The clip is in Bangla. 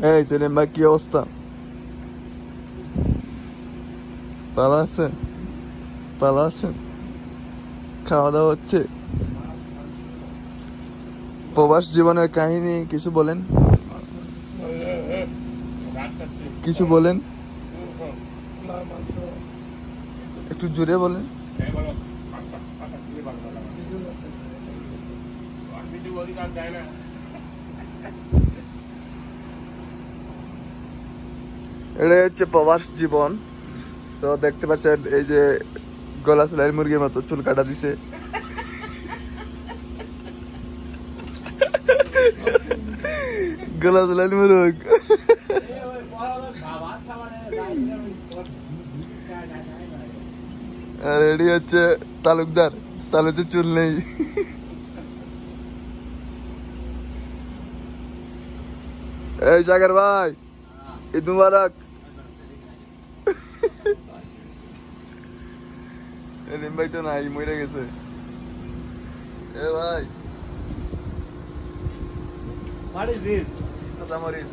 এই সেলিম ভাই, কি অবস্থা? ভালো আছেন? ভালো আছেন? খাওয়া দাওয়া হচ্ছে? প্রবাস জীবনের কাহিনী কিছু বলেন, কিছু বলেন, একটু জোরে বলেন। এটাই হচ্ছে প্রবাস জীবন। তো দেখতে পাচ্ছেন এই যে গলা সেলাই মুরগির মতো চুল কাটা দিছে। গলা সেলাই মুরগ। আর এটি হচ্ছে তালুকদার, তালুতে চুল নেই। এই সাগর ভাই, ঈদ মুবারক। এলিম ভাই তো নাই, মরে গেছে। এ ভাই, What is this? কাঁচামরিচ।